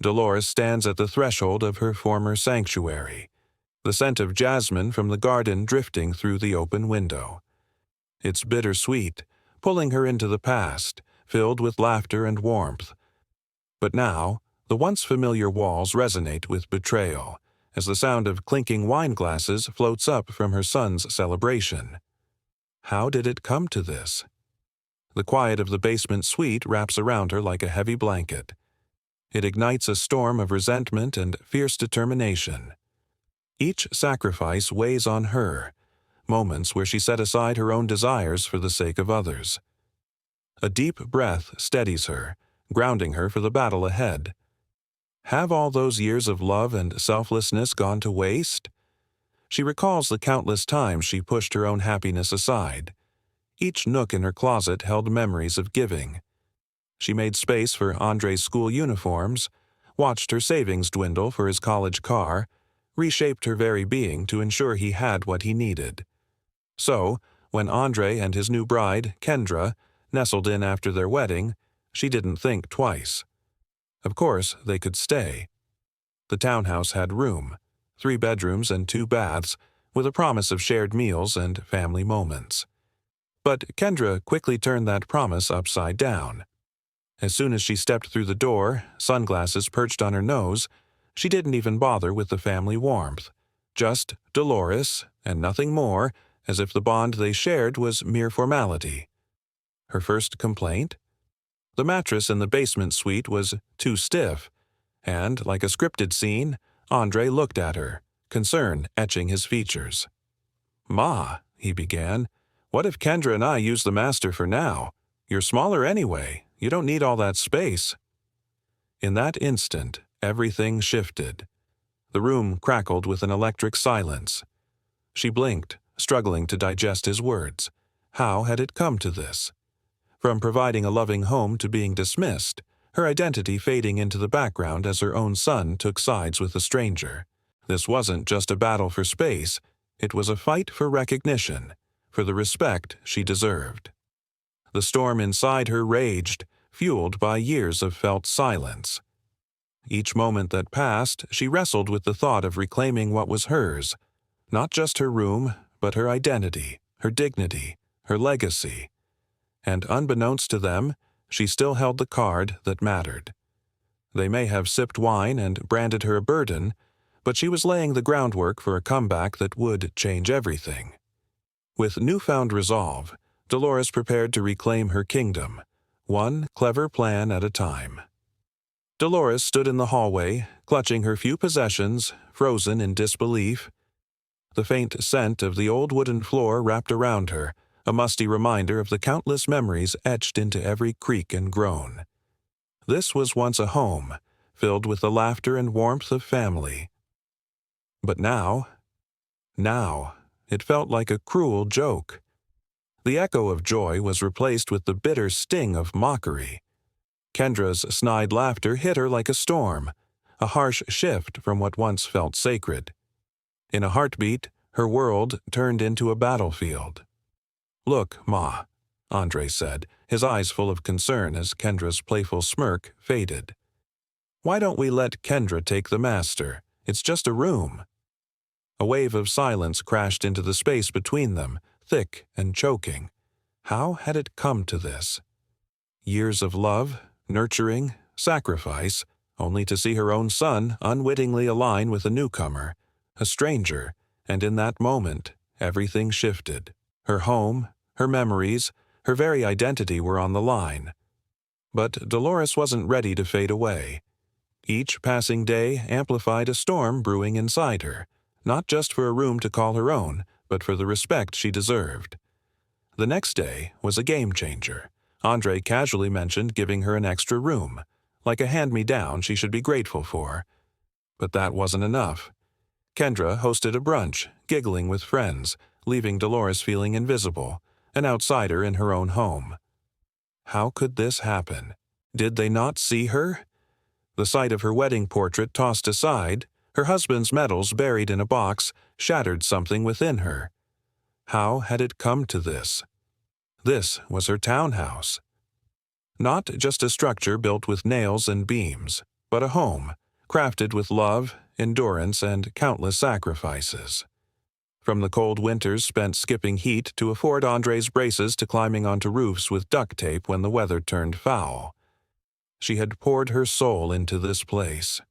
Dolores stands at the threshold of her former sanctuary, the scent of jasmine from the garden drifting through the open window. It's bittersweet, pulling her into the past, filled with laughter and warmth. But now, the once familiar walls resonate with betrayal, as the sound of clinking wine glasses floats up from her son's celebration. How did it come to this? The quiet of the basement suite wraps around her like a heavy blanket. It ignites a storm of resentment and fierce determination. Each sacrifice weighs on her, moments where she set aside her own desires for the sake of others. A deep breath steadies her, grounding her for the battle ahead. Have all those years of love and selflessness gone to waste? She recalls the countless times she pushed her own happiness aside. Each nook in her closet held memories of giving. She made space for Andre's school uniforms, watched her savings dwindle for his college car, reshaped her very being to ensure he had what he needed. So, when Andre and his new bride, Kendra, nestled in after their wedding, she didn't think twice. Of course, they could stay. The townhouse had room, 3 bedrooms and 2 baths, with a promise of shared meals and family moments. But Kendra quickly turned that promise upside down. As soon as she stepped through the door, sunglasses perched on her nose, she didn't even bother with the family warmth. Just Dolores, and nothing more, as if the bond they shared was mere formality. Her first complaint? The mattress in the basement suite was too stiff, and, like a scripted scene, Andre looked at her, concern etching his features. "Ma," he began, "what if Kendra and I use the master for now? You're smaller anyway. You don't need all that space." In that instant, everything shifted. The room crackled with an electric silence. She blinked, struggling to digest his words. How had it come to this? From providing a loving home to being dismissed, her identity fading into the background as her own son took sides with a stranger. This wasn't just a battle for space, it was a fight for recognition, for the respect she deserved. The storm inside her raged, fueled by years of felt silence. Each moment that passed, she wrestled with the thought of reclaiming what was hers, not just her room, but her identity, her dignity, her legacy. And unbeknownst to them, she still held the card that mattered. They may have sipped wine and branded her a burden, but she was laying the groundwork for a comeback that would change everything. With newfound resolve, Dolores prepared to reclaim her kingdom, one clever plan at a time. Dolores stood in the hallway, clutching her few possessions, frozen in disbelief. The faint scent of the old wooden floor wrapped around her, a musty reminder of the countless memories etched into every creak and groan. This was once a home, filled with the laughter and warmth of family. But now, it felt like a cruel joke. The echo of joy was replaced with the bitter sting of mockery. Kendra's snide laughter hit her like a storm, a harsh shift from what once felt sacred. In a heartbeat, her world turned into a battlefield. "Look, Ma," Andre said, his eyes full of concern as Kendra's playful smirk faded. "Why don't we let Kendra take the master? It's just a room." A wave of silence crashed into the space between them, thick and choking. How had it come to this? Years of love, nurturing, sacrifice, only to see her own son unwittingly align with a newcomer, a stranger, and in that moment, everything shifted. Her home, her memories, her very identity were on the line. But Dolores wasn't ready to fade away. Each passing day amplified a storm brewing inside her, not just for a room to call her own, but for the respect she deserved. The next day was a game changer. Andre casually mentioned giving her an extra room, like a hand-me-down she should be grateful for. But that wasn't enough. Kendra hosted a brunch, giggling with friends, leaving Dolores feeling invisible, an outsider in her own home. How could this happen? Did they not see her? The sight of her wedding portrait tossed aside, her husband's medals buried in a box, shattered something within her. How had it come to this? This was her townhouse. Not just a structure built with nails and beams, but a home, crafted with love, endurance, and countless sacrifices. From the cold winters spent skipping heat to afford Andre's braces to climbing onto roofs with duct tape when the weather turned foul. She had poured her soul into this place.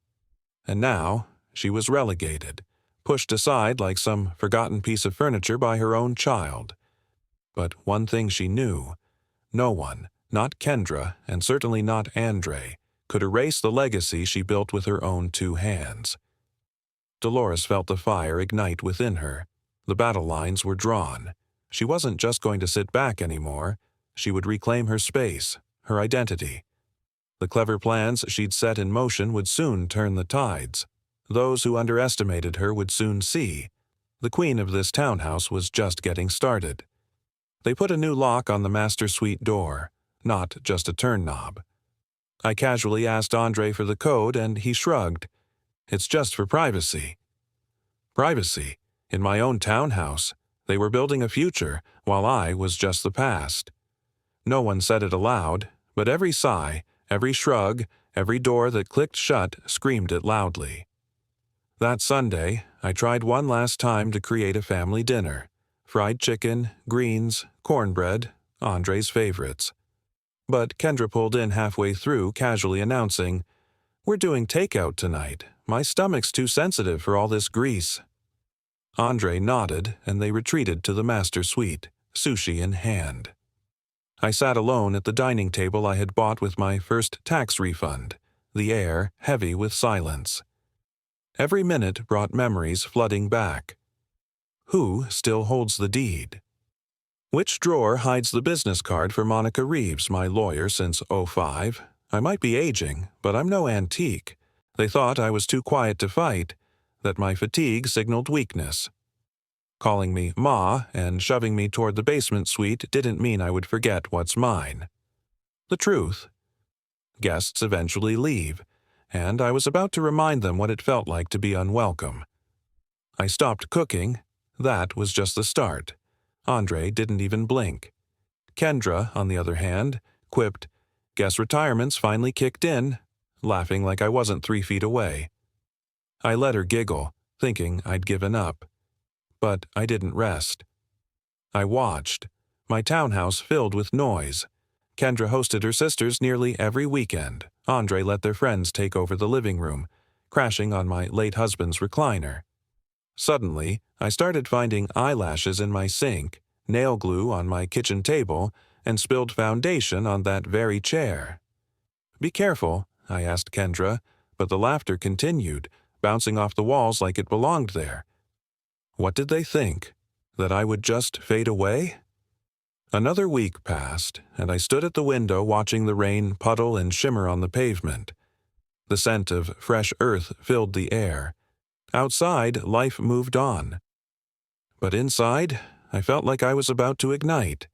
And now she was relegated, pushed aside like some forgotten piece of furniture by her own child. But one thing she knew: no one, not Kendra, and certainly not Andre, could erase the legacy she built with her own 2 hands. Dolores felt the fire ignite within her. The battle lines were drawn. She wasn't just going to sit back anymore. She would reclaim her space, her identity. The clever plans she'd set in motion would soon turn the tides. Those who underestimated her would soon see. The queen of this townhouse was just getting started. They put a new lock on the master suite door, not just a turn knob. I casually asked Andre for the code, and he shrugged. It's just for privacy. Privacy? In my own townhouse. They were building a future, while I was just the past. No one said it aloud, but every sigh, every shrug, every door that clicked shut screamed it loudly. That Sunday, I tried one last time to create a family dinner. Fried chicken, greens, cornbread, Andre's favorites. But Kendra pulled in halfway through, casually announcing, "We're doing takeout tonight. My stomach's too sensitive for all this grease." Andre nodded, and they retreated to the master suite, sushi in hand. I sat alone at the dining table I had bought with my first tax refund, the air heavy with silence. Every minute brought memories flooding back. Who still holds the deed? Which drawer hides the business card for Monica Reeves, my lawyer since '05? I might be aging, but I'm no antique. They thought I was too quiet to fight, that my fatigue signaled weakness. Calling me Ma and shoving me toward the basement suite didn't mean I would forget what's mine. The truth. Guests eventually leave, and I was about to remind them what it felt like to be unwelcome. I stopped cooking. That was just the start. Andre didn't even blink. Kendra, on the other hand, quipped, "Guess retirement's finally kicked in," laughing like I wasn't 3 feet away. I let her giggle, thinking I'd given up. But I didn't rest. I watched. My townhouse filled with noise. Kendra hosted her sisters nearly every weekend. Andre let their friends take over the living room, crashing on my late husband's recliner. Suddenly, I started finding eyelashes in my sink, nail glue on my kitchen table, and spilled foundation on that very chair. "Be careful," I asked Kendra, but the laughter continued, bouncing off the walls like it belonged there. What did they think? That I would just fade away? Another week passed, and I stood at the window watching the rain puddle and shimmer on the pavement. The scent of fresh earth filled the air. Outside, life moved on. But inside, I felt like I was about to ignite.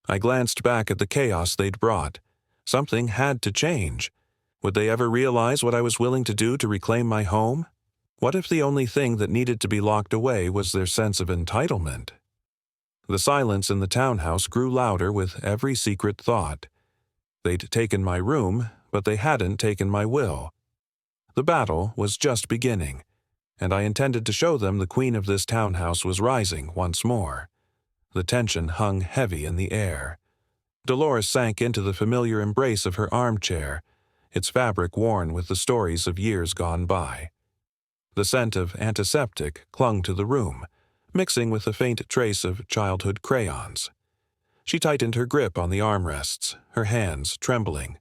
I glanced back at the chaos they'd brought. Something had to change. Would they ever realize what I was willing to do to reclaim my home? What if the only thing that needed to be locked away was their sense of entitlement? The silence in the townhouse grew louder with every secret thought. They'd taken my room, but they hadn't taken my will. The battle was just beginning, and I intended to show them the queen of this townhouse was rising once more. The tension hung heavy in the air. Dolores sank into the familiar embrace of her armchair, its fabric worn with the stories of years gone by. The scent of antiseptic clung to the room, mixing with a faint trace of childhood crayons. She tightened her grip on the armrests, her hands trembling.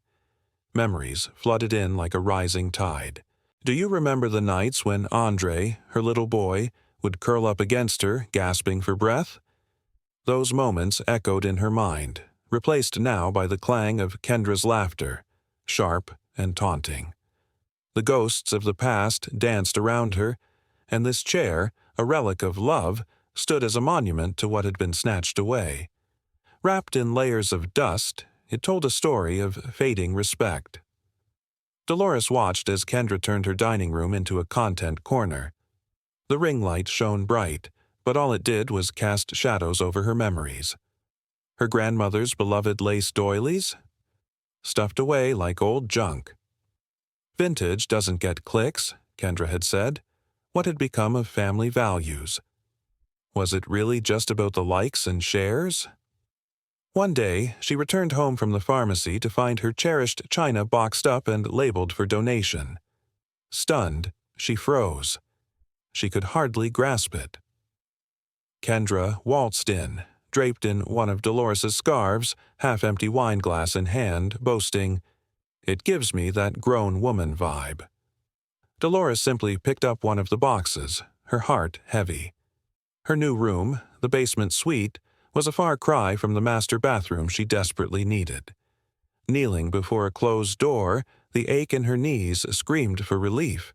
Memories flooded in like a rising tide. Do you remember the nights when Andre, her little boy, would curl up against her, gasping for breath? Those moments echoed in her mind, replaced now by the clang of Kendra's laughter, sharp and taunting. The ghosts of the past danced around her, and this chair, a relic of love, stood as a monument to what had been snatched away. Wrapped in layers of dust, it told a story of fading respect. Dolores watched as Kendra turned her dining room into a content corner. The ring light shone bright, but all it did was cast shadows over her memories. Her grandmother's beloved lace doilies? Stuffed away like old junk. Vintage doesn't get clicks, Kendra had said. What had become of family values? Was it really just about the likes and shares? One day, she returned home from the pharmacy to find her cherished china boxed up and labeled for donation. Stunned, she froze. She could hardly grasp it. Kendra waltzed in, draped in one of Dolores's scarves, half-empty wine glass in hand, boasting, "It gives me that grown woman vibe." Dolores simply picked up one of the boxes, her heart heavy. Her new room, the basement suite, was a far cry from the master bathroom she desperately needed. Kneeling before a closed door, the ache in her knees screamed for relief.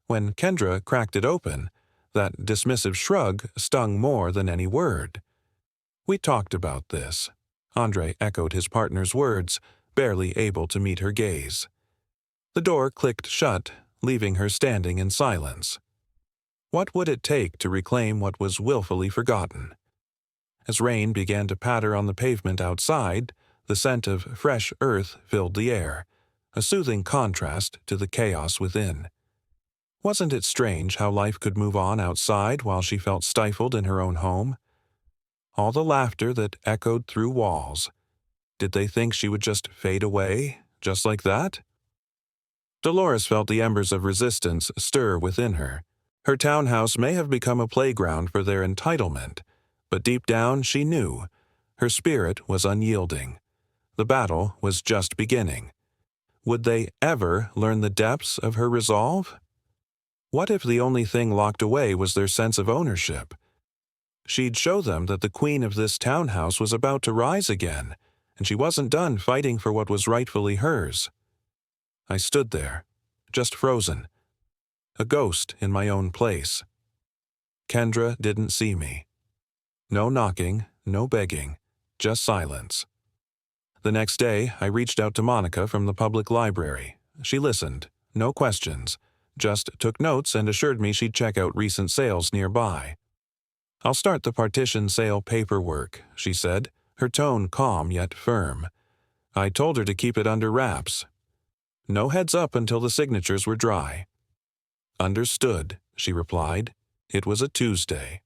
When Kendra cracked it open, that dismissive shrug stung more than any word. "We talked about this." Andre echoed his partner's words, barely able to meet her gaze. The door clicked shut, leaving her standing in silence. What would it take to reclaim what was willfully forgotten? As rain began to patter on the pavement outside, the scent of fresh earth filled the air, a soothing contrast to the chaos within. Wasn't it strange how life could move on outside while she felt stifled in her own home? All the laughter that echoed through walls. Did they think she would just fade away, just like that? Dolores felt the embers of resistance stir within her. Her townhouse may have become a playground for their entitlement, but deep down she knew. Her spirit was unyielding. The battle was just beginning. Would they ever learn the depths of her resolve? What if the only thing locked away was their sense of ownership? She'd show them that the queen of this townhouse was about to rise again, and she wasn't done fighting for what was rightfully hers. I stood there, just frozen, a ghost in my own place. Kendra didn't see me. No knocking, no begging, just silence. The next day, I reached out to Monica from the public library. She listened, no questions, just took notes and assured me she'd check out recent sales nearby. "I'll start the partition sale paperwork," she said, her tone calm yet firm. I told her to keep it under wraps. No heads up until the signatures were dry. "Understood," she replied. It was a Tuesday.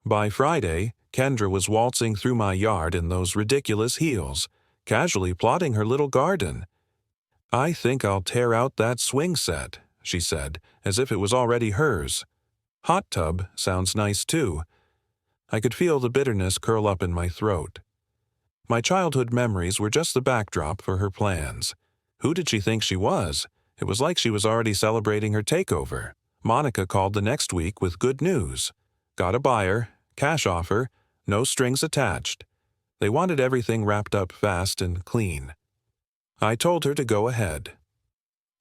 By Friday, Kendra was waltzing through my yard in those ridiculous heels, casually plotting her little garden. "I think I'll tear out that swing set," she said, as if it was already hers. "Hot tub sounds nice too." I could feel the bitterness curl up in my throat. My childhood memories were just the backdrop for her plans. Who did she think she was? It was like she was already celebrating her takeover. Monica called the next week with good news. Got a buyer, cash offer, no strings attached. They wanted everything wrapped up fast and clean. I told her to go ahead.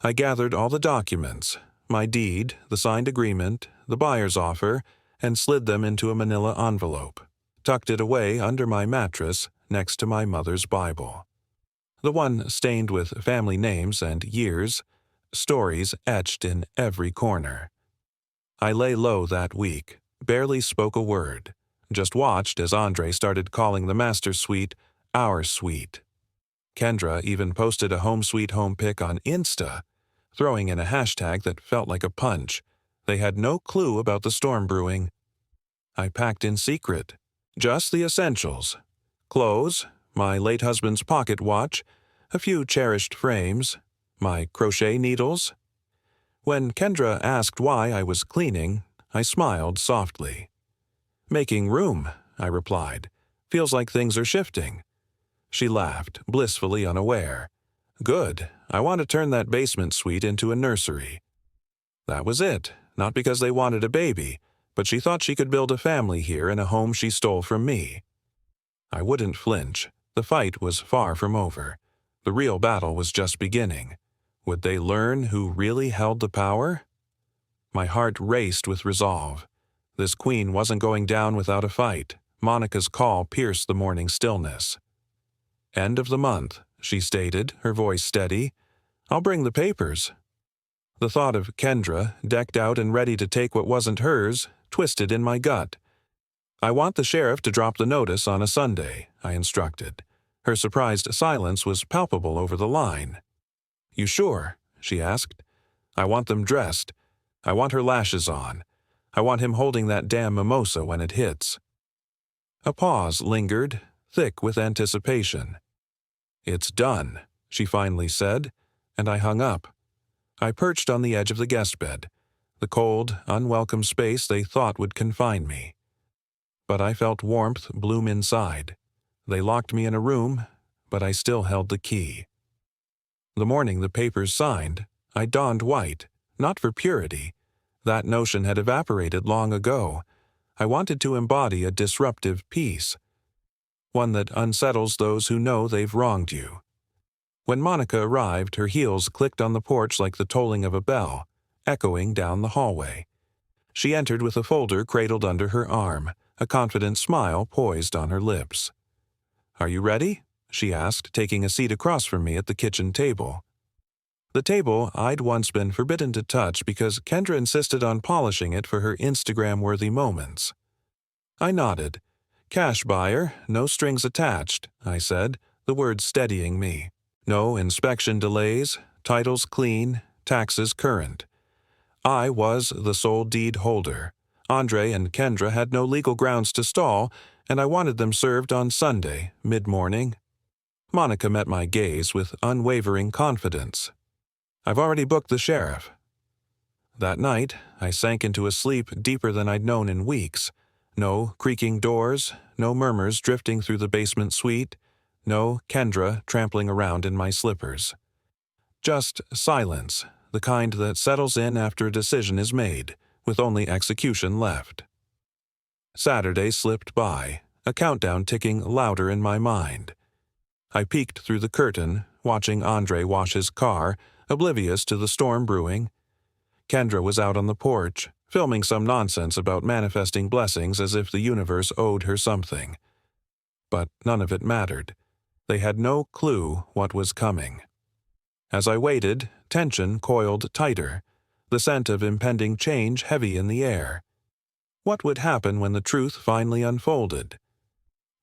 I gathered all the documents, my deed, the signed agreement, the buyer's offer, and slid them into a manila envelope, tucked it away under my mattress next to my mother's Bible. The one stained with family names and years, stories etched in every corner. I lay low that week, barely spoke a word, just watched as Andre started calling the master suite our suite. Kendra even posted a home sweet home pic on Insta, throwing in a hashtag that felt like a punch. They had no clue about the storm brewing. I packed in secret, just the essentials. Clothes, my late husband's pocket watch, a few cherished frames, my crochet needles. When Kendra asked why I was cleaning, I smiled softly. "Making room," I replied. "Feels like things are shifting." She laughed, blissfully unaware. "Good. I want to turn that basement suite into a nursery." That was it, not because they wanted a baby, but she thought she could build a family here in a home she stole from me. I wouldn't flinch. The fight was far from over. The real battle was just beginning. Would they learn who really held the power? My heart raced with resolve. This queen wasn't going down without a fight. Monica's call pierced the morning stillness. "End of the month," she stated, her voice steady. "I'll bring the papers." The thought of Kendra, decked out and ready to take what wasn't hers, twisted in my gut. "I want the sheriff to drop the notice on a Sunday," I instructed. Her surprised silence was palpable over the line. "You sure?" she asked. "I want them dressed. I want her lashes on. I want him holding that damn mimosa when it hits." A pause lingered, thick with anticipation. "It's done," she finally said, and I hung up. I perched on the edge of the guest bed, the cold, unwelcome space they thought would confine me. But I felt warmth bloom inside. They locked me in a room, but I still held the key. The morning the papers signed, I donned white, not for purity. That notion had evaporated long ago. I wanted to embody a disruptive peace, one that unsettles those who know they've wronged you. When Monica arrived, her heels clicked on the porch like the tolling of a bell, echoing down the hallway. She entered with a folder cradled under her arm, a confident smile poised on her lips. "Are you ready?" she asked, taking a seat across from me at the kitchen table. The table I'd once been forbidden to touch because Kendra insisted on polishing it for her Instagram-worthy moments. I nodded. "Cash buyer, no strings attached," I said, the words steadying me. "No inspection delays, titles clean, taxes current." I was the sole deed holder. Andre and Kendra had no legal grounds to stall, and I wanted them served on Sunday, mid-morning. Monica met my gaze with unwavering confidence. "I've already booked the sheriff." That night, I sank into a sleep deeper than I'd known in weeks. No creaking doors, no murmurs drifting through the basement suite, no Kendra trampling around in my slippers. Just silence, the kind that settles in after a decision is made, with only execution left. Saturday slipped by, a countdown ticking louder in my mind. I peeked through the curtain, watching Andre wash his car, oblivious to the storm brewing. Kendra was out on the porch, filming some nonsense about manifesting blessings as if the universe owed her something. But none of it mattered. They had no clue what was coming. As I waited, tension coiled tighter, the scent of impending change heavy in the air. What would happen when the truth finally unfolded?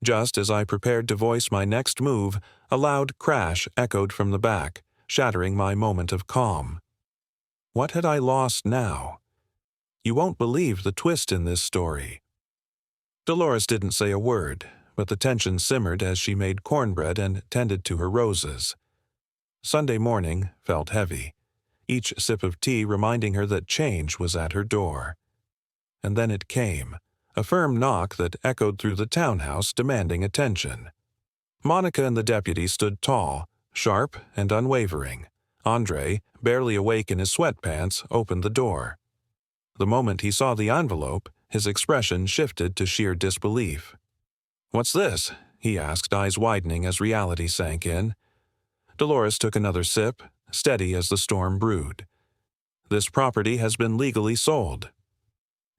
Just as I prepared to voice my next move, a loud crash echoed from the back, shattering my moment of calm. What had I lost now? You won't believe the twist in this story. Dolores didn't say a word, but the tension simmered as she made cornbread and tended to her roses. Sunday morning felt heavy, each sip of tea reminding her that change was at her door. And then it came, a firm knock that echoed through the townhouse demanding attention. Monica and the deputy stood tall, sharp and unwavering. Andre, barely awake in his sweatpants, opened the door. The moment he saw the envelope, his expression shifted to sheer disbelief. "What's this?" he asked, eyes widening as reality sank in. Dolores took another sip, steady as the storm brewed. "This property has been legally sold."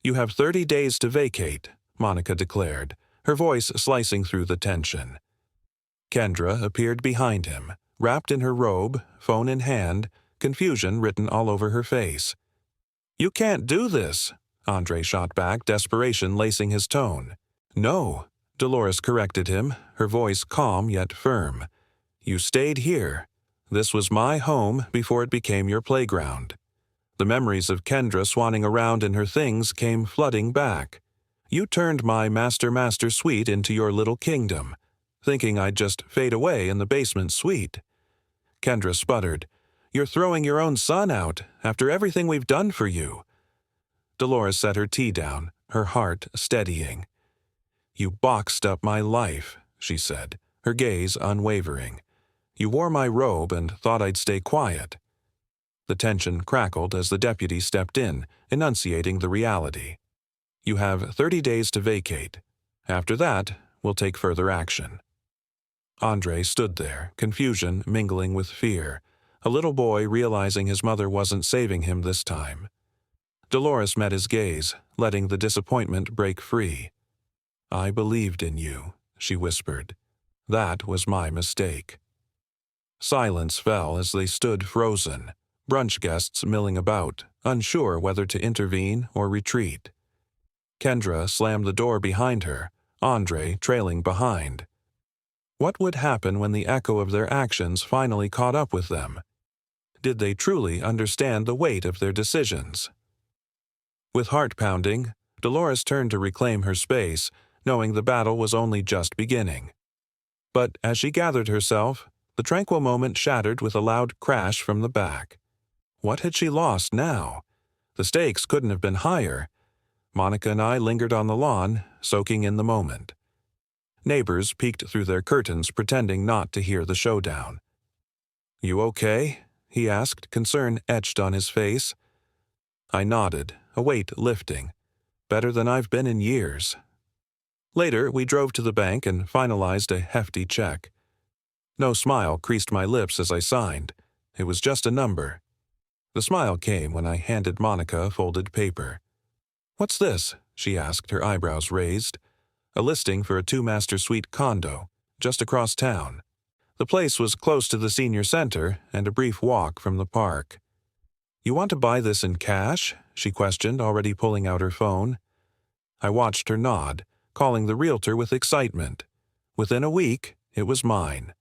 "You have 30 days to vacate," Monica declared, her voice slicing through the tension. Kendra appeared behind him, wrapped in her robe, phone in hand, confusion written all over her face. "You can't do this," Andre shot back, desperation lacing his tone. "No," Dolores corrected him, her voice calm yet firm. "You stayed here. This was my home before it became your playground." The memories of Kendra swanning around in her things came flooding back. "You turned my master suite into your little kingdom, thinking I'd just fade away in the basement suite." Kendra sputtered. "You're throwing your own son out after everything we've done for you." Dolores set her tea down, her heart steadying. "You boxed up my life," she said, her gaze unwavering. "You wore my robe and thought I'd stay quiet." The tension crackled as the deputy stepped in, enunciating the reality. "You have 30 days to vacate. After that, we'll take further action." Andre stood there, confusion mingling with fear, a little boy realizing his mother wasn't saving him this time. Dolores met his gaze, letting the disappointment break free. "I believed in you," she whispered. "That was my mistake." Silence fell as they stood frozen, brunch guests milling about, unsure whether to intervene or retreat. Kendra slammed the door behind her, Andre trailing behind. What would happen when the echo of their actions finally caught up with them? did they truly understand the weight of their decisions? With heart pounding, Dolores turned to reclaim her space, knowing the battle was only just beginning. But as she gathered herself, the tranquil moment shattered with a loud crash from the back. What had she lost now? The stakes couldn't have been higher. Monica and I lingered on the lawn, soaking in the moment. Neighbors peeked through their curtains, pretending not to hear the showdown. "You okay?" he asked, concern etched on his face. I nodded, a weight lifting. Better than I've been in years. Later, we drove to the bank and finalized a hefty check. No smile creased my lips as I signed. It was just a number. The smile came when I handed Monica a folded paper. "What's this?" she asked, her eyebrows raised. "A listing for a 2-master suite condo, just across town." The place was close to the senior center and a brief walk from the park. "You want to buy this in cash?" she questioned, already pulling out her phone. I watched her nod, calling the realtor with excitement. Within a week, it was mine.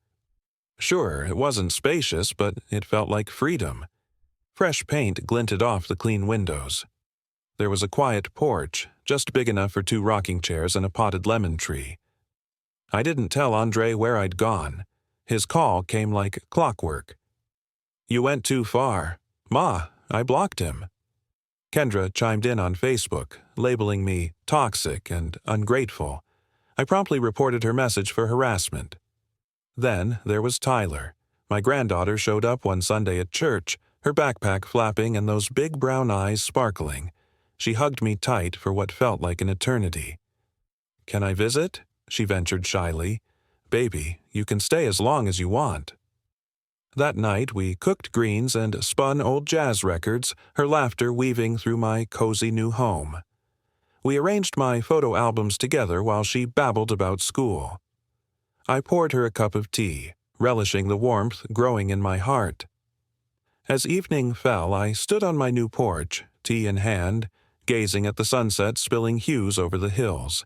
Sure, it wasn't spacious, but it felt like freedom. Fresh paint glinted off the clean windows. There was a quiet porch, just big enough for 2 rocking chairs and a potted lemon tree. I didn't tell Andre where I'd gone. His call came like clockwork. "You went too far. Ma, I blocked him." Kendra chimed in on Facebook, labeling me toxic and ungrateful. I promptly reported her message for harassment. Then there was Tyler. My granddaughter showed up one Sunday at church, her backpack flapping and those big brown eyes sparkling. She hugged me tight for what felt like an eternity. "Can I visit?" she ventured shyly. "Baby, you can stay as long as you want." That night we cooked greens and spun old jazz records, her laughter weaving through my cozy new home. We arranged my photo albums together while she babbled about school. I poured her a cup of tea, relishing the warmth growing in my heart. As evening fell, I stood on my new porch, tea in hand, gazing at the sunset spilling hues over the hills.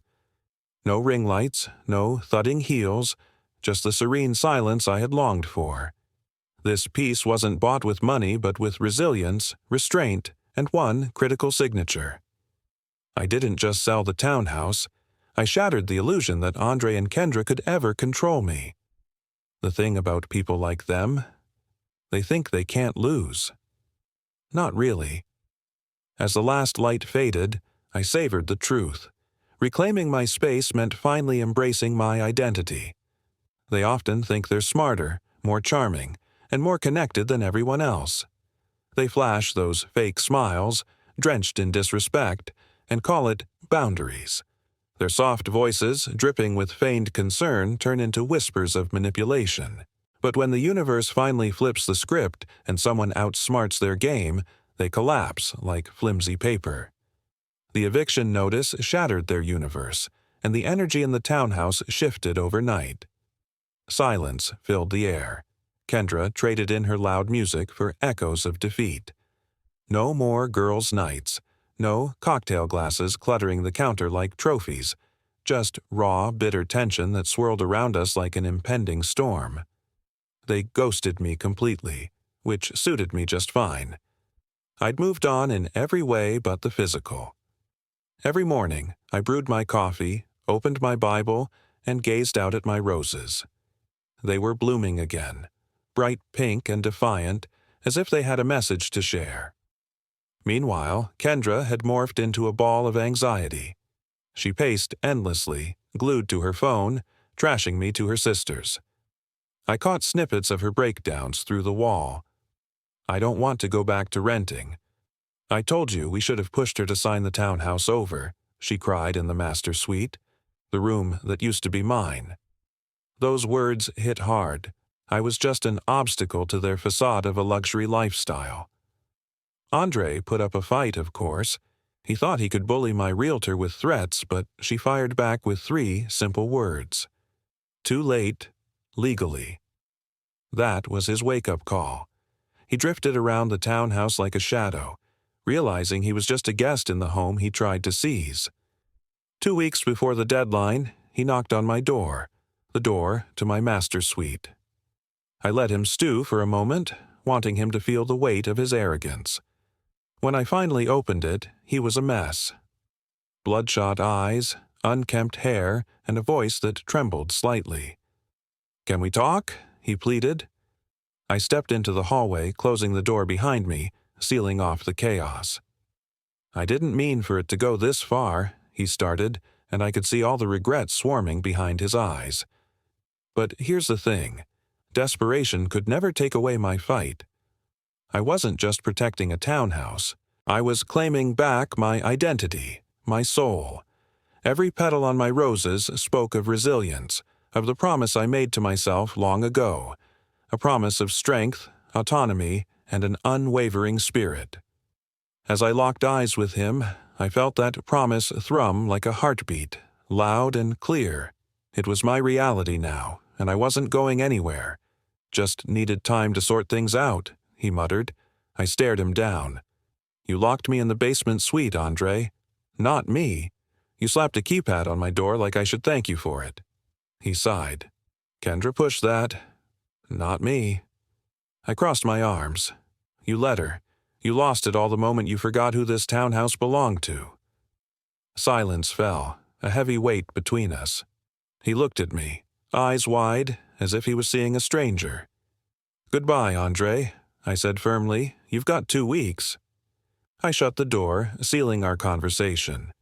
No ring lights, no thudding heels, just the serene silence I had longed for. This peace wasn't bought with money but with resilience, restraint, and one critical signature. I didn't just sell the townhouse. I shattered the illusion that Andre and Kendra could ever control me. The thing about people like them, they think they can't lose. Not really. As the last light faded, I savored the truth. Reclaiming my space meant finally embracing my identity. They often think they're smarter, more charming, and more connected than everyone else. They flash those fake smiles, drenched in disrespect, and call it boundaries. Their soft voices, dripping with feigned concern, turn into whispers of manipulation. But when the universe finally flips the script and someone outsmarts their game, they collapse like flimsy paper. The eviction notice shattered their universe, and the energy in the townhouse shifted overnight. Silence filled the air. Kendra traded in her loud music for echoes of defeat. No more girls' nights. No cocktail glasses cluttering the counter like trophies. Just raw, bitter tension that swirled around us like an impending storm. They ghosted me completely, which suited me just fine. I'd moved on in every way but the physical. Every morning, I brewed my coffee, opened my Bible, and gazed out at my roses. They were blooming again, bright pink and defiant, as if they had a message to share. Meanwhile, Kendra had morphed into a ball of anxiety. She paced endlessly, glued to her phone, trashing me to her sisters. I caught snippets of her breakdowns through the wall. "I don't want to go back to renting. I told you we should have pushed her to sign the townhouse over," she cried in the master suite, the room that used to be mine. Those words hit hard. I was just an obstacle to their facade of a luxury lifestyle. Andre put up a fight, of course. He thought he could bully my realtor with threats, but she fired back with 3 simple words. "Too late, legally." That was his wake-up call. He drifted around the townhouse like a shadow, realizing he was just a guest in the home he tried to seize. 2 weeks before the deadline, he knocked on my door, the door to my master suite. I let him stew for a moment, wanting him to feel the weight of his arrogance. When I finally opened it, he was a mess. Bloodshot eyes, unkempt hair, and a voice that trembled slightly. "Can we talk?" he pleaded. I stepped into the hallway, closing the door behind me, sealing off the chaos. "I didn't mean for it to go this far," he started, and I could see all the regret swarming behind his eyes. But here's the thing. Desperation could never take away my fight. I wasn't just protecting a townhouse. I was claiming back my identity, my soul. Every petal on my roses spoke of resilience, of the promise I made to myself long ago, a promise of strength, autonomy, and an unwavering spirit. As I locked eyes with him, I felt that promise thrum like a heartbeat, loud and clear. It was my reality now, and I wasn't going anywhere. "Just needed time to sort things out," he muttered. I stared him down. "You locked me in the basement suite, Andre." "Not me. You slapped a keypad on my door like I should thank you for it." He sighed. "Kendra pushed that. Not me." I crossed my arms. "You let her. You lost it all the moment you forgot who this townhouse belonged to." Silence fell, a heavy weight between us. He looked at me, eyes wide, as if he was seeing a stranger. "Goodbye, Andre," I said firmly. "You've got 2 weeks." I shut the door, sealing our conversation.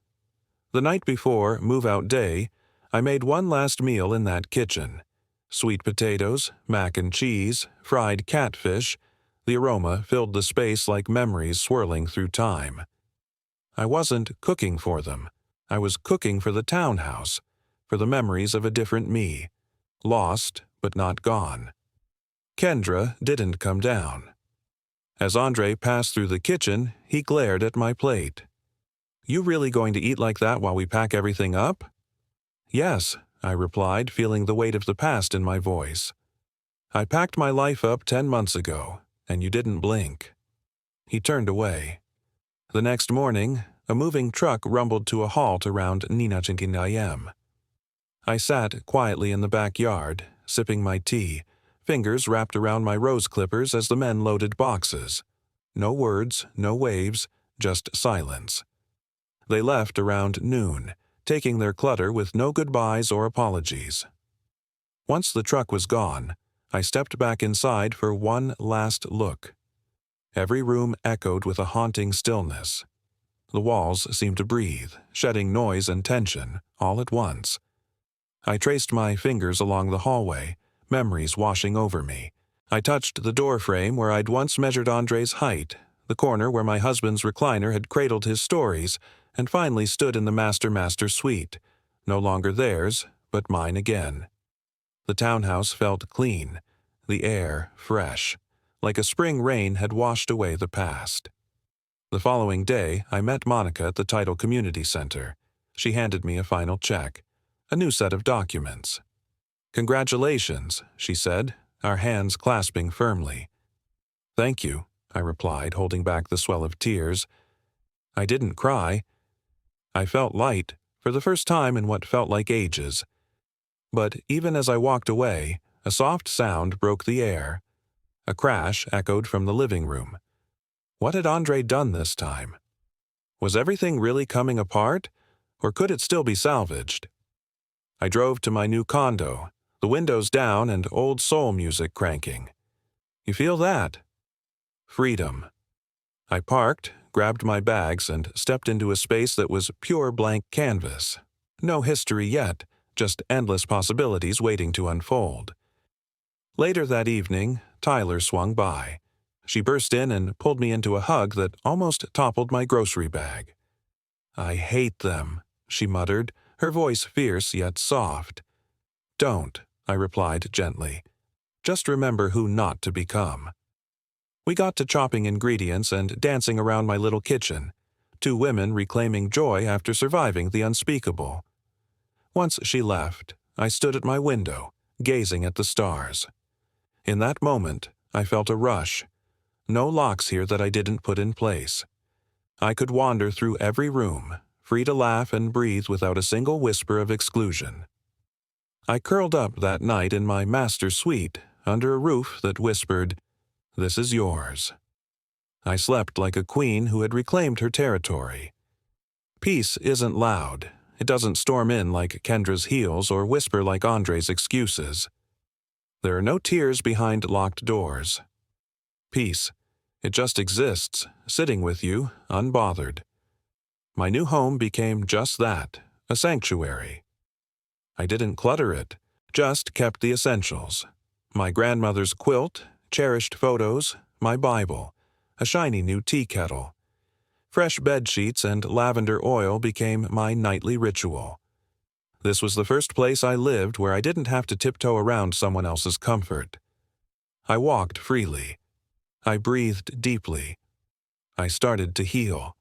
The night before move-out day, I made one last meal in that kitchen. Sweet potatoes, mac and cheese, fried catfish. The aroma filled the space like memories swirling through time. I wasn't cooking for them. I was cooking for the townhouse, for the memories of a different me, lost but not gone. Kendra didn't come down. As Andre passed through the kitchen, he glared at my plate. "You really going to eat like that while we pack everything up?" "Yes," I replied, feeling the weight of the past in my voice. "I packed my life up 10 months ago, and you didn't blink." He turned away. The next morning, a moving truck rumbled to a halt around Ninachinkinayam. I sat quietly in the backyard, sipping my tea, fingers wrapped around my rose clippers as the men loaded boxes. No words, no waves, just silence. They left around noon, taking their clutter with no goodbyes or apologies. Once the truck was gone, I stepped back inside for one last look. Every room echoed with a haunting stillness. The walls seemed to breathe, shedding noise and tension, all at once. I traced my fingers along the hallway, memories washing over me. I touched the door frame where I'd once measured Andre's height, the corner where my husband's recliner had cradled his stories, and finally stood in the master suite, no longer theirs, but mine again. The townhouse felt clean, the air fresh, like a spring rain had washed away the past. The following day, I met Monica at the Title Community Center. She handed me a final check, a new set of documents. "Congratulations," she said, our hands clasping firmly. "Thank you," I replied, holding back the swell of tears. I didn't cry. I felt light, for the first time in what felt like ages. But even as I walked away, a soft sound broke the air. A crash echoed from the living room. What had Andre done this time? Was everything really coming apart, or could it still be salvaged? I drove to my new condo, the windows down and old soul music cranking. You feel that? Freedom. I parked, grabbed my bags, and stepped into a space that was pure blank canvas. No history yet, just endless possibilities waiting to unfold. Later that evening, Tyler swung by. She burst in and pulled me into a hug that almost toppled my grocery bag. "I hate them," she muttered, her voice fierce yet soft. "Don't," I replied gently. "Just remember who not to become." We got to chopping ingredients and dancing around my little kitchen, 2 women reclaiming joy after surviving the unspeakable. Once she left, I stood at my window, gazing at the stars. In that moment, I felt a rush. No locks here that I didn't put in place. I could wander through every room, free to laugh and breathe without a single whisper of exclusion. I curled up that night in my master suite, under a roof that whispered, This is yours." I slept like a queen who had reclaimed her territory. Peace isn't loud. It doesn't storm in like Kendra's heels or whisper like Andre's excuses. There are no tears behind locked doors. Peace. It just exists, sitting with you, unbothered. My new home became just that, a sanctuary. I didn't clutter it, just kept the essentials. My grandmother's quilt, cherished photos, my Bible, a shiny new tea kettle. Fresh bed sheets and lavender oil became my nightly ritual. This was the first place I lived where I didn't have to tiptoe around someone else's comfort. I walked freely. I breathed deeply. I started to heal.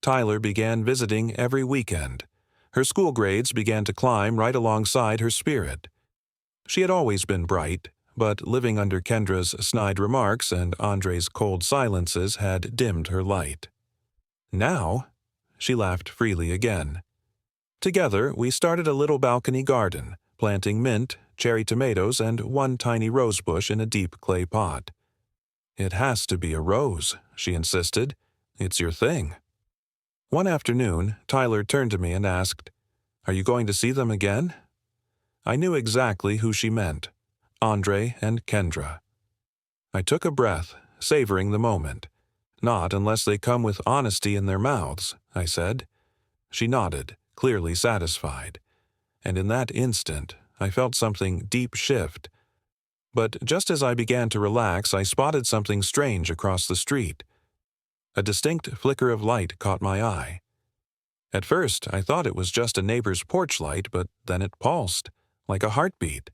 Tyler began visiting every weekend. Her school grades began to climb right alongside her spirit. She had always been bright, but living under Kendra's snide remarks and Andre's cold silences had dimmed her light. Now, she laughed freely again. Together, we started a little balcony garden, planting mint, cherry tomatoes, and one tiny rose bush in a deep clay pot. "It has to be a rose," she insisted. "It's your thing." One afternoon, Tyler turned to me and asked, "Are you going to see them again?" I knew exactly who she meant, Andre and Kendra. I took a breath, savoring the moment. "Not unless they come with honesty in their mouths," I said. She nodded, clearly satisfied. And in that instant, I felt something deep shift. But just as I began to relax, I spotted something strange across the street. A distinct flicker of light caught my eye. At first, I thought it was just a neighbor's porch light, but then it pulsed, like a heartbeat.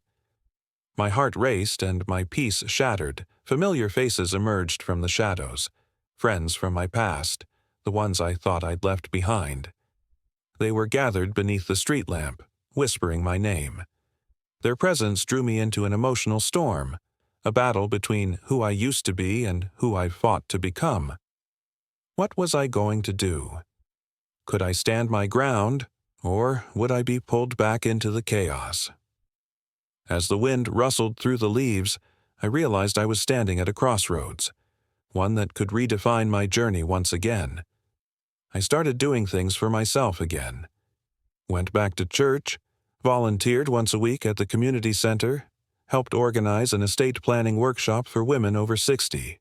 My heart raced and my peace shattered. Familiar faces emerged from the shadows. Friends from my past, the ones I thought I'd left behind. They were gathered beneath the street lamp, whispering my name. Their presence drew me into an emotional storm, a battle between who I used to be and who I fought to become. What was I going to do? Could I stand my ground, or would I be pulled back into the chaos? As the wind rustled through the leaves, I realized I was standing at a crossroads, one that could redefine my journey once again. I started doing things for myself again. Went back to church, volunteered once a week at the community center, helped organize an estate planning workshop for women over 60.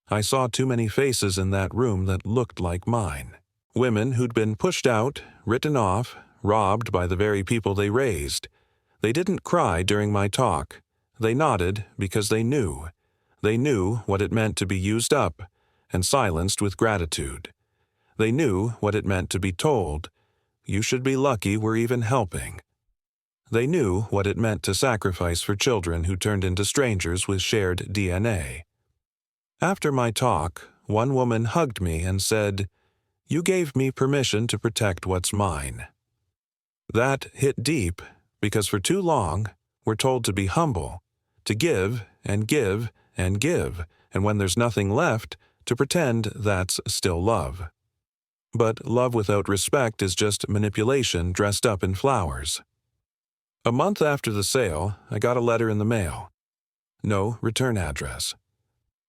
I saw too many faces in that room that looked like mine. Women who'd been pushed out, written off, robbed by the very people they raised. They didn't cry during my talk. They nodded because they knew. They knew what it meant to be used up and silenced with gratitude. They knew what it meant to be told, "You should be lucky we're even helping." They knew what it meant to sacrifice for children who turned into strangers with shared DNA. After my talk, one woman hugged me and said, "You gave me permission to protect what's mine." That hit deep because for too long, we're told to be humble, to give and give and give, and when there's nothing left, to pretend that's still love. But love without respect is just manipulation dressed up in flowers. A month after the sale, I got a letter in the mail. No return address.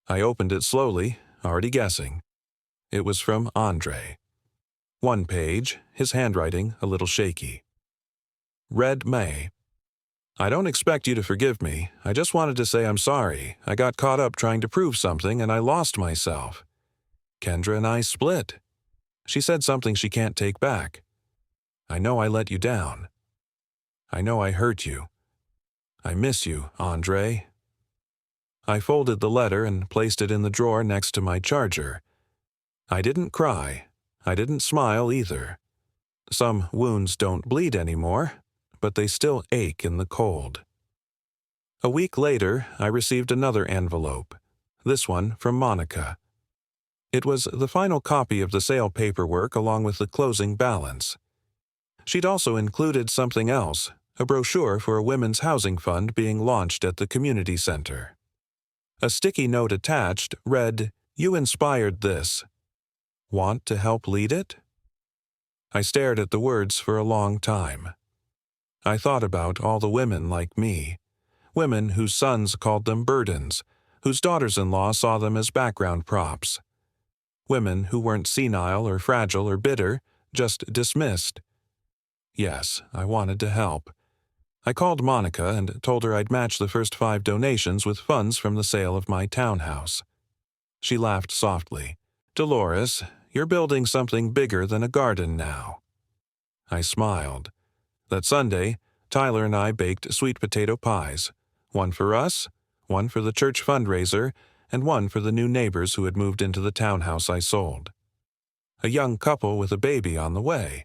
I opened it slowly, already guessing. It was from Andre. One page, his handwriting a little shaky. Read May. "I don't expect you to forgive me. I just wanted to say I'm sorry. I got caught up trying to prove something and I lost myself. Kendra and I split. She said something she can't take back. I know I let you down. I know I hurt you. I miss you, Andre." I folded the letter and placed it in the drawer next to my charger. I didn't cry. I didn't smile either. Some wounds don't bleed anymore, but they still ache in the cold. A week later, I received another envelope, this one from Monica. It was the final copy of the sale paperwork along with the closing balance. She'd also included something else, a brochure for a women's housing fund being launched at the community center. A sticky note attached read, "You inspired this. Want to help lead it?" I stared at the words for a long time. I thought about all the women like me, women whose sons called them burdens, whose daughters-in-law saw them as background props. Women who weren't senile or fragile or bitter, just dismissed. Yes, I wanted to help. I called Monica and told her I'd match the first 5 donations with funds from the sale of my townhouse. She laughed softly. "Dolores, you're building something bigger than a garden now." I smiled. That Sunday, Tyler and I baked sweet potato pies, one for us, one for the church fundraiser, and one for the new neighbors who had moved into the townhouse I sold. A young couple with a baby on the way.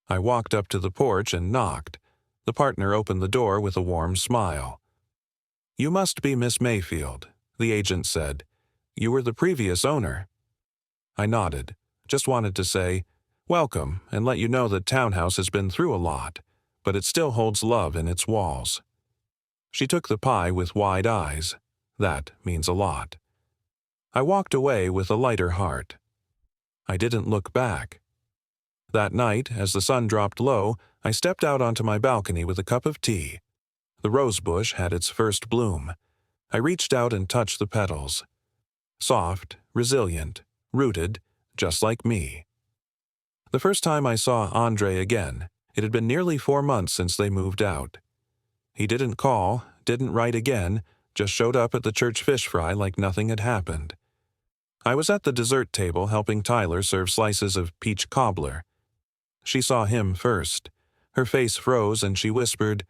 I walked up to the porch and knocked. The partner opened the door with a warm smile. "You must be Miss Mayfield," the agent said. "You were the previous owner." I nodded, just wanted to say, "Welcome, and let you know the townhouse has been through a lot, but it still holds love in its walls." She took the pie with wide eyes. That means a lot. I walked away with a lighter heart. I didn't look back. That night, as the sun dropped low, I stepped out onto my balcony with a cup of tea. The rose bush had its first bloom. I reached out and touched the petals. Soft, resilient, rooted, just like me. The first time I saw Andre again, it had been nearly 4 months since they moved out. He didn't call, didn't write again, just showed up at the church fish fry like nothing had happened. I was at the dessert table helping Tyler serve slices of peach cobbler. She saw him first. Her face froze and she whispered,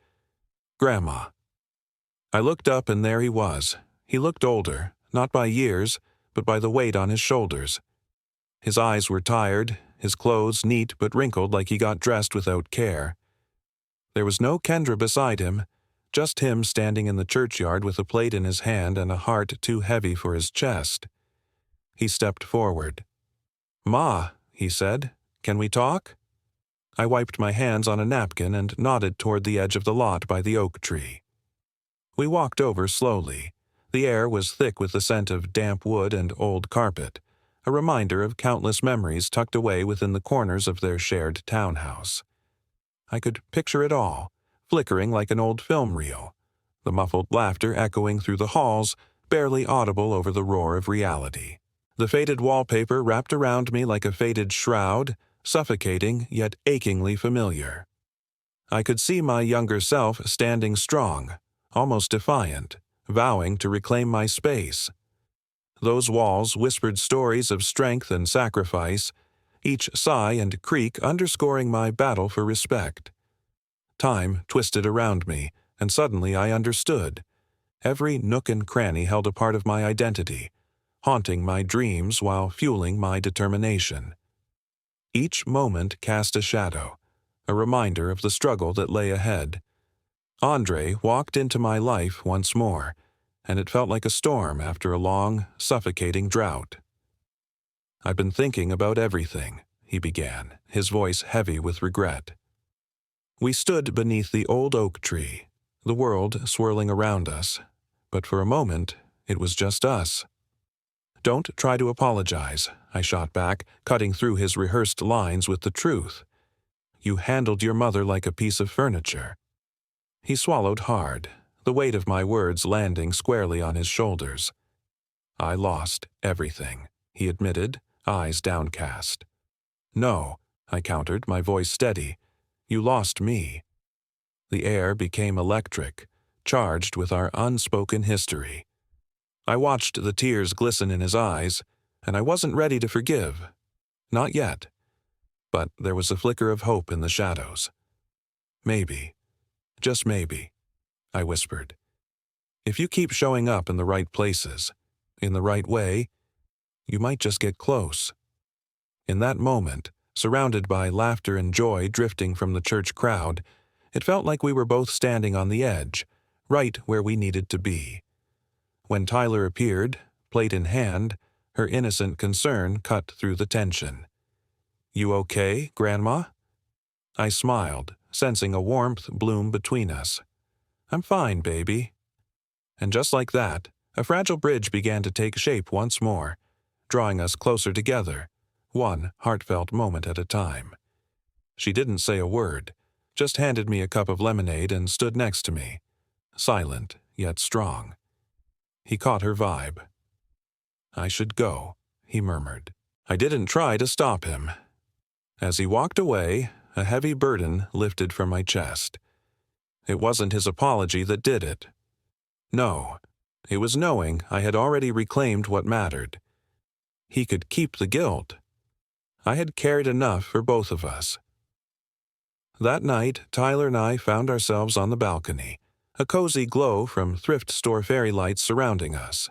"Grandma." I looked up and there he was. He looked older, not by years, but by the weight on his shoulders. His eyes were tired, his clothes neat but wrinkled like he got dressed without care. There was no Kendra beside him, just him standing in the churchyard with a plate in his hand and a heart too heavy for his chest. He stepped forward. "Ma," he said, "can we talk?" I wiped my hands on a napkin and nodded toward the edge of the lot by the oak tree. We walked over slowly. The air was thick with the scent of damp wood and old carpet, a reminder of countless memories tucked away within the corners of their shared townhouse. I could picture it all, flickering like an old film reel, the muffled laughter echoing through the halls, barely audible over the roar of reality. The faded wallpaper wrapped around me like a faded shroud, suffocating yet achingly familiar. I could see my younger self standing strong, almost defiant, vowing to reclaim my space. Those walls whispered stories of strength and sacrifice, each sigh and creak underscoring my battle for respect. Time twisted around me, and suddenly I understood. Every nook and cranny held a part of my identity, haunting my dreams while fueling my determination. Each moment cast a shadow, a reminder of the struggle that lay ahead. Andre walked into my life once more, and it felt like a storm after a long, suffocating drought. "I've been thinking about everything," he began, his voice heavy with regret. We stood beneath the old oak tree, the world swirling around us, but for a moment it was just us. "Don't try to apologize," I shot back, cutting through his rehearsed lines with the truth. "You handled your mother like a piece of furniture." He swallowed hard, the weight of my words landing squarely on his shoulders. "I lost everything," he admitted, eyes downcast. "No," I countered, my voice steady. "You lost me." The air became electric, charged with our unspoken history. I watched the tears glisten in his eyes, and I wasn't ready to forgive. Not yet. But there was a flicker of hope in the shadows. "Maybe, just maybe," I whispered. "If you keep showing up in the right places, in the right way, you might just get close." In that moment, surrounded by laughter and joy drifting from the church crowd, it felt like we were both standing on the edge, right where we needed to be. When Tyler appeared, plate in hand, her innocent concern cut through the tension. "You okay, Grandma?" I smiled, sensing a warmth bloom between us. "I'm fine, baby." And just like that, a fragile bridge began to take shape once more, drawing us closer together, one heartfelt moment at a time. She didn't say a word, just handed me a cup of lemonade and stood next to me, silent yet strong. He caught her vibe. "I should go," he murmured. I didn't try to stop him. As he walked away, a heavy burden lifted from my chest. It wasn't his apology that did it. No, it was knowing I had already reclaimed what mattered. He could keep the guilt. I had cared enough for both of us. That night, Tyler and I found ourselves on the balcony, a cozy glow from thrift store fairy lights surrounding us.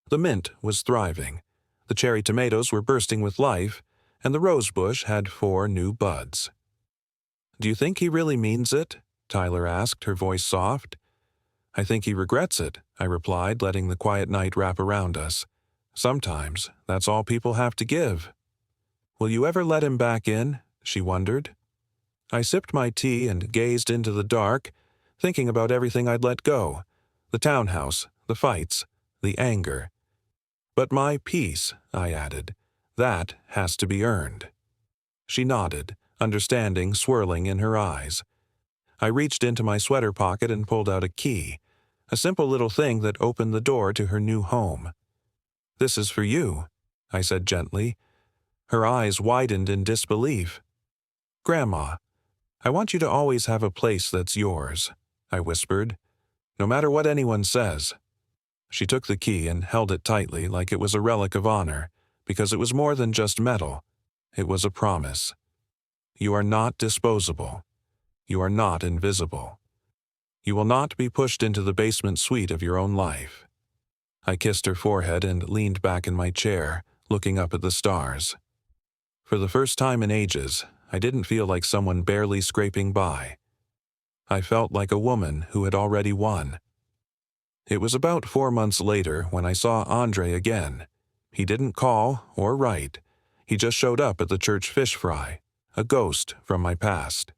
The mint was thriving, the cherry tomatoes were bursting with life, and the rosebush had 4 new buds. "Do you think he really means it?" Tyler asked, her voice soft. "I think he regrets it," I replied, letting the quiet night wrap around us. "Sometimes that's all people have to give." "Will you ever let him back in?" she wondered. I sipped my tea and gazed into the dark, thinking about everything I'd let go. The townhouse, the fights, the anger. "But my peace," I added, "that has to be earned." She nodded, understanding swirling in her eyes. I reached into my sweater pocket and pulled out a key, a simple little thing that opened the door to her new home. "This is for you," I said gently. Her eyes widened in disbelief. "Grandma, I want you to always have a place that's yours," I whispered, "no matter what anyone says." She took the key and held it tightly like it was a relic of honor, because it was more than just metal. It was a promise. "You are not disposable. You are not invisible. You will not be pushed into the basement suite of your own life." I kissed her forehead and leaned back in my chair, looking up at the stars. For the first time in ages, I didn't feel like someone barely scraping by. I felt like a woman who had already won. It was about 4 months later when I saw Andre again. He didn't call or write. He just showed up at the church fish fry, a ghost from my past.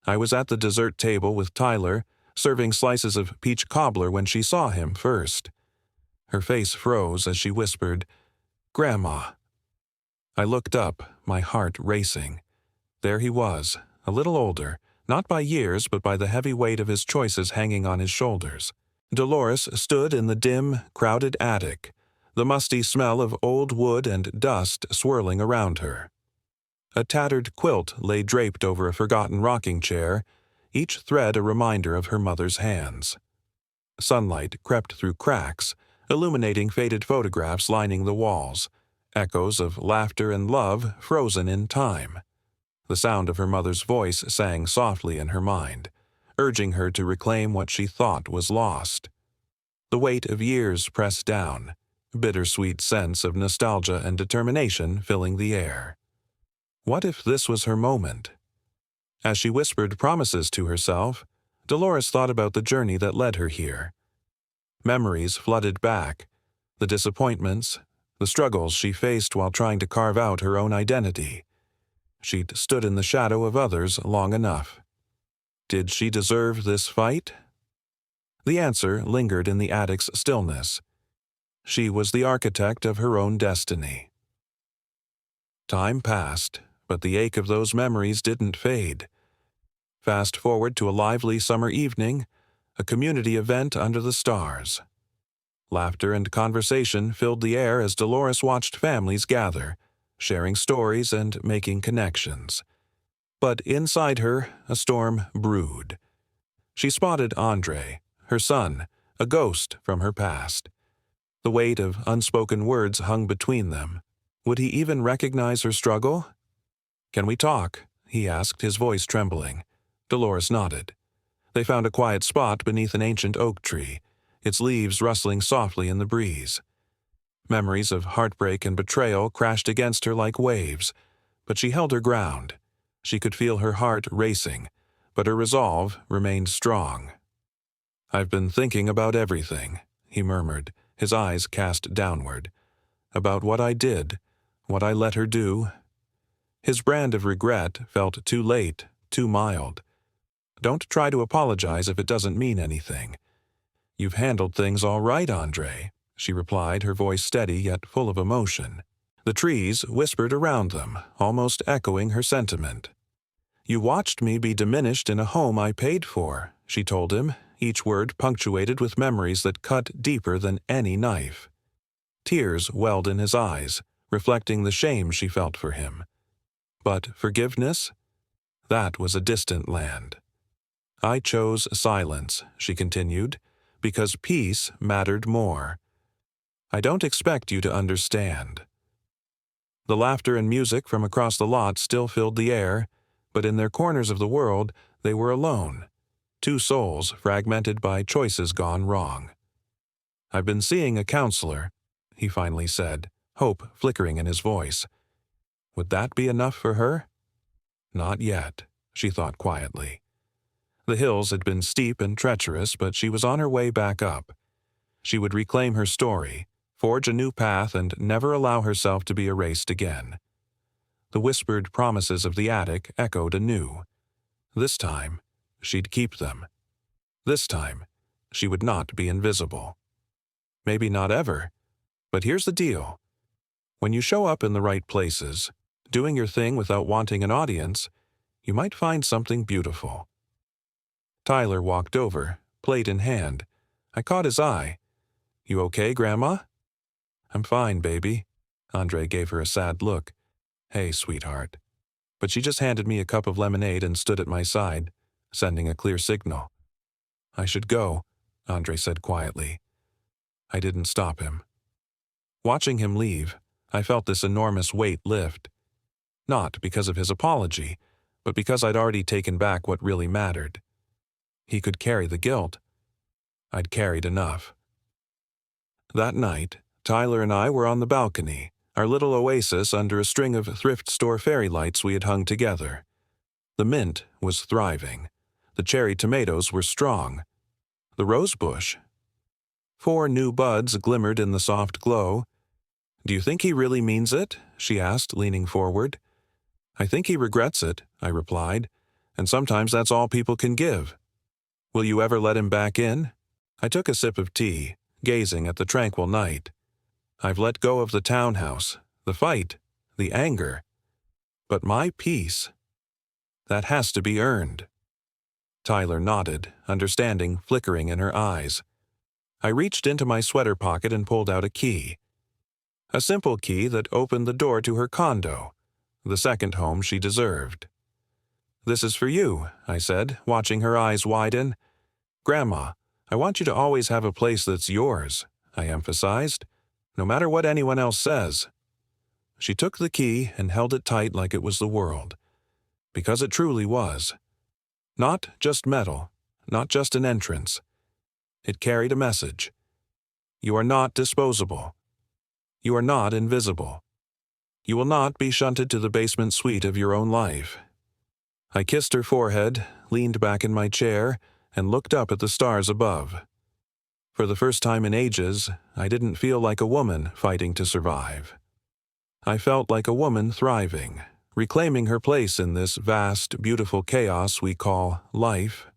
I was at the dessert table with Tyler, serving slices of peach cobbler when she saw him first. Her face froze as she whispered, "Grandma." I looked up, my heart racing. There he was, a little older, not by years but by the heavy weight of his choices hanging on his shoulders. Dolores stood in the dim, crowded attic, the musty smell of old wood and dust swirling around her. A tattered quilt lay draped over a forgotten rocking chair, each thread a reminder of her mother's hands. Sunlight crept through cracks, illuminating faded photographs lining the walls, echoes of laughter and love frozen in time. The sound of her mother's voice sang softly in her mind, urging her to reclaim what she thought was lost. The weight of years pressed down, bittersweet sense of nostalgia and determination filling the air. What if this was her moment? As she whispered promises to herself, Dolores thought about the journey that led her here. Memories flooded back, the disappointments, the struggles she faced while trying to carve out her own identity. She'd stood in the shadow of others long enough. Did she deserve this fight? The answer lingered in the attic's stillness. She was the architect of her own destiny. Time passed, but the ache of those memories didn't fade. Fast forward to a lively summer evening, a community event under the stars. Laughter and conversation filled the air as Dolores watched families gather, sharing stories and making connections. But inside her, a storm brewed. She spotted Andre, her son, a ghost from her past. The weight of unspoken words hung between them. Would he even recognize her struggle? "Can we talk?" he asked, his voice trembling. Dolores nodded. They found a quiet spot beneath an ancient oak tree, its leaves rustling softly in the breeze. Memories of heartbreak and betrayal crashed against her like waves, but she held her ground. She could feel her heart racing, but her resolve remained strong. "I've been thinking about everything," he murmured, his eyes cast downward. "About what I did, what I let her do." His brand of regret felt too late, too mild. "Don't try to apologize if it doesn't mean anything." "You've handled things all right, Andre," she replied, her voice steady yet full of emotion. The trees whispered around them, almost echoing her sentiment. "You watched me be diminished in a home I paid for," she told him, each word punctuated with memories that cut deeper than any knife. Tears welled in his eyes, reflecting the shame she felt for him. But forgiveness? That was a distant land. I chose silence, she continued, because peace mattered more. I don't expect you to understand. The laughter and music from across the lot still filled the air, but in their corners of the world, they were alone. Two souls fragmented by choices gone wrong. "I've been seeing a counselor," he finally said, hope flickering in his voice. Would that be enough for her? Not yet, she thought quietly. The hills had been steep and treacherous, but she was on her way back up. She would reclaim her story, forge a new path, and never allow herself to be erased again. The whispered promises of the attic echoed anew. This time, she'd keep them. This time, she would not be invisible. Maybe not ever, but here's the deal. When you show up in the right places, doing your thing without wanting an audience, you might find something beautiful. Tyler walked over, plate in hand. I caught his eye. "You okay, Grandma?" "I'm fine, baby." Andre gave her a sad look. "Hey, sweetheart." But she just handed me a cup of lemonade and stood at my side, sending a clear signal. "I should go," Andre said quietly. I didn't stop him. Watching him leave, I felt this enormous weight lift. Not because of his apology, but because I'd already taken back what really mattered. He could carry the guilt. I'd carried enough. That night, Tyler and I were on the balcony, our little oasis under a string of thrift store fairy lights we had hung together. The mint was thriving. The cherry tomatoes were strong. The rose bush. 4 new buds glimmered in the soft glow. "Do you think he really means it?" she asked, leaning forward. "I think he regrets it," I replied, "and sometimes that's all people can give. Will you ever let him back in?" I took a sip of tea, gazing at the tranquil night. I've let go of the townhouse, the fight, the anger. But my peace, that has to be earned. Tyler nodded, understanding flickering in her eyes. I reached into my sweater pocket and pulled out a key. A simple key that opened the door to her condo, the second home she deserved. "This is for you," I said, watching her eyes widen. "Grandma, I want you to always have a place that's yours," I emphasized, "no matter what anyone else says." She took the key and held it tight like it was the world, because it truly was. Not just metal, not just an entrance. It carried a message. You are not disposable. You are not invisible. You will not be shunted to the basement suite of your own life. I kissed her forehead, leaned back in my chair, and looked up at the stars above. For the first time in ages, I didn't feel like a woman fighting to survive. I felt like a woman thriving, reclaiming her place in this vast, beautiful chaos we call life